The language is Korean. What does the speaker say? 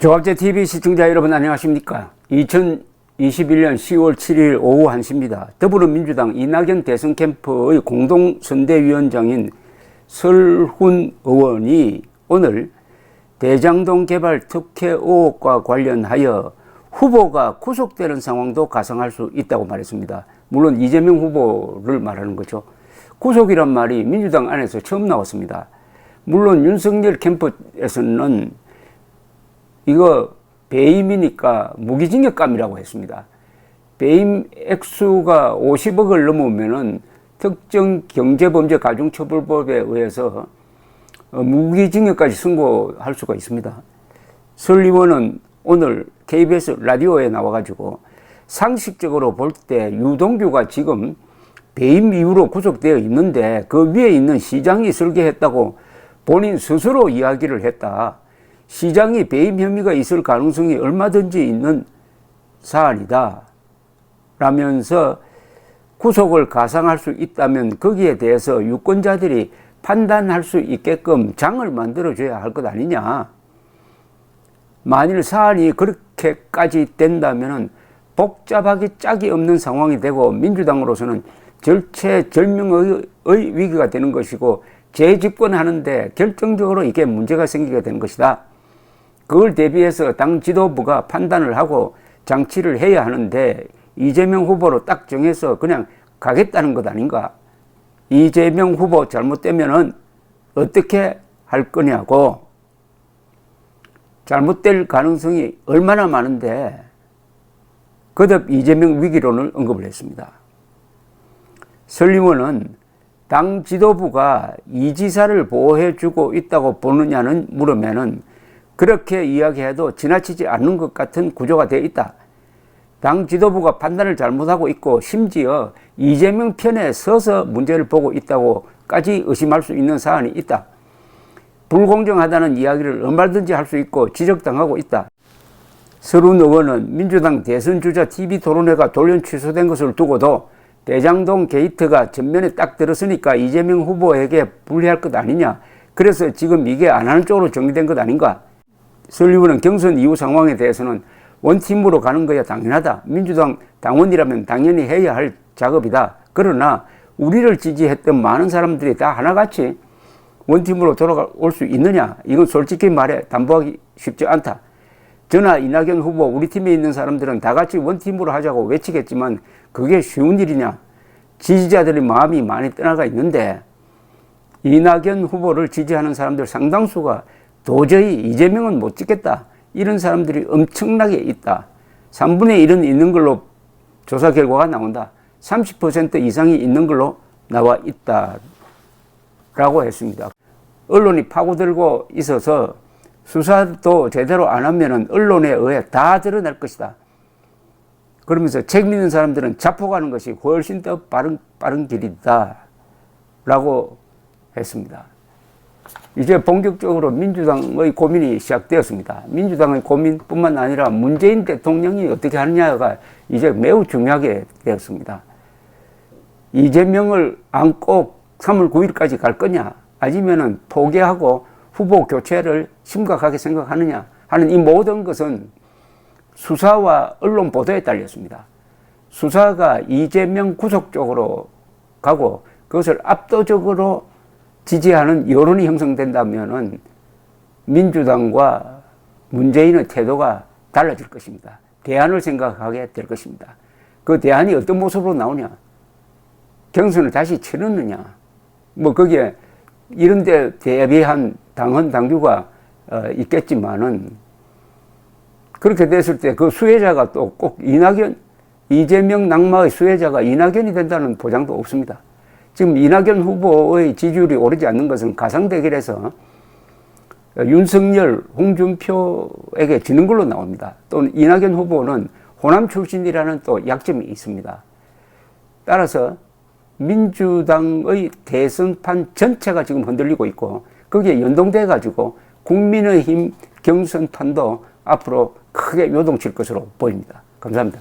조합제TV 시청자 여러분 안녕하십니까. 2021년 10월 7일 오후 1시입니다. 더불어민주당 이낙연 대선 캠프의 공동선대위원장인 설훈 의원이 오늘 대장동 개발 특혜 의혹과 관련하여 후보가 구속되는 상황도 가상할 수 있다고 말했습니다. 물론 이재명 후보를 말하는 거죠. 구속이란 말이 민주당 안에서 처음 나왔습니다. 물론 윤석열 캠프에서는 이거 배임이니까 무기징역감이라고 했습니다. 배임 액수가 50억을 넘으면은 특정 경제범죄 가중처벌법에 의해서 무기징역까지 선고할 수가 있습니다. 설 의원은 오늘 KBS 라디오에 나와가지고 상식적으로 볼 때 유동규가 지금 배임 이후로 구속되어 있는데 그 위에 있는 시장이 설계했다고 본인 스스로 이야기를 했다. 시장이 배임 혐의가 있을 가능성이 얼마든지 있는 사안이다 라면서 구속을 가상할 수 있다면 거기에 대해서 유권자들이 판단할 수 있게끔 장을 만들어줘야 할 것 아니냐. 만일 사안이 그렇게까지 된다면 복잡하게 짝이 없는 상황이 되고 민주당으로서는 절체절명의 위기가 되는 것이고 재집권하는데 결정적으로 이게 문제가 생기게 되는 것이다. 그걸 대비해서 당 지도부가 판단을 하고 장치를 해야 하는데 이재명 후보로 딱 정해서 그냥 가겠다는 것 아닌가. 이재명 후보 잘못되면은 어떻게 할 거냐고. 잘못될 가능성이 얼마나 많은데 거듭 이재명 위기론을 언급을 했습니다. 설 의원은 당 지도부가 이 지사를 보호해주고 있다고 보느냐는 물으면은 그렇게 이야기해도 지나치지 않는 것 같은 구조가 되어 있다. 당 지도부가 판단을 잘못하고 있고 심지어 이재명 편에 서서 문제를 보고 있다고까지 의심할 수 있는 사안이 있다. 불공정하다는 이야기를 얼마든지 할 수 있고 지적당하고 있다. 설훈 의원은 민주당 대선주자 TV 토론회가 돌연 취소된 것을 두고도 대장동 게이트가 전면에 딱 들었으니까 이재명 후보에게 불리할 것 아니냐. 그래서 지금 이게 안 하는 쪽으로 정리된 것 아닌가. 설 의원은 경선 이후 상황에 대해서는 원팀으로 가는 거야 당연하다. 민주당 당원이라면 당연히 해야 할 작업이다. 그러나 우리를 지지했던 많은 사람들이 다 하나같이 원팀으로 돌아올 수 있느냐. 이건 솔직히 말해 담보하기 쉽지 않다. 저나 이낙연 후보 우리 팀에 있는 사람들은 다 같이 원팀으로 하자고 외치겠지만 그게 쉬운 일이냐. 지지자들의 마음이 많이 떠나가 있는데 이낙연 후보를 지지하는 사람들 상당수가 도저히 이재명은 못 찍겠다. 이런 사람들이 엄청나게 있다. 3분의 1은 있는 걸로 조사 결과가 나온다. 30% 이상이 있는 걸로 나와 있다. 라고 했습니다. 언론이 파고들고 있어서 수사도 제대로 안 하면은 언론에 의해 다 드러날 것이다. 그러면서 책임 있는 사람들은 자폭하는 것이 훨씬 더 빠른 길이다. 라고 했습니다. 이제 본격적으로 민주당의 고민이 시작되었습니다. 민주당의 고민뿐만 아니라 문재인 대통령이 어떻게 하느냐가 이제 매우 중요하게 되었습니다. 이재명을 안고 3월 9일까지 갈 거냐 아니면은 포기하고 후보 교체를 심각하게 생각하느냐 하는 이 모든 것은 수사와 언론 보도에 달렸습니다. 수사가 이재명 구속 쪽으로 가고 그것을 압도적으로 지지하는 여론이 형성된다면은 민주당과 문재인의 태도가 달라질 것입니다. 대안을 생각하게 될 것입니다. 그 대안이 어떤 모습으로 나오냐? 경선을 다시 치르느냐? 뭐 거기에 이런 데 대비한 당헌 당규가 있겠지만은 그렇게 됐을 때 그 수혜자가 또 꼭 이재명 낙마의 수혜자가 이낙연이 된다는 보장도 없습니다. 지금 이낙연 후보의 지지율이 오르지 않는 것은 가상대결에서 윤석열, 홍준표에게 지는 걸로 나옵니다. 또 이낙연 후보는 호남 출신이라는 또 약점이 있습니다. 따라서 민주당의 대선판 전체가 지금 흔들리고 있고 거기에 연동돼 가지고 국민의힘 경선판도 앞으로 크게 요동칠 것으로 보입니다. 감사합니다.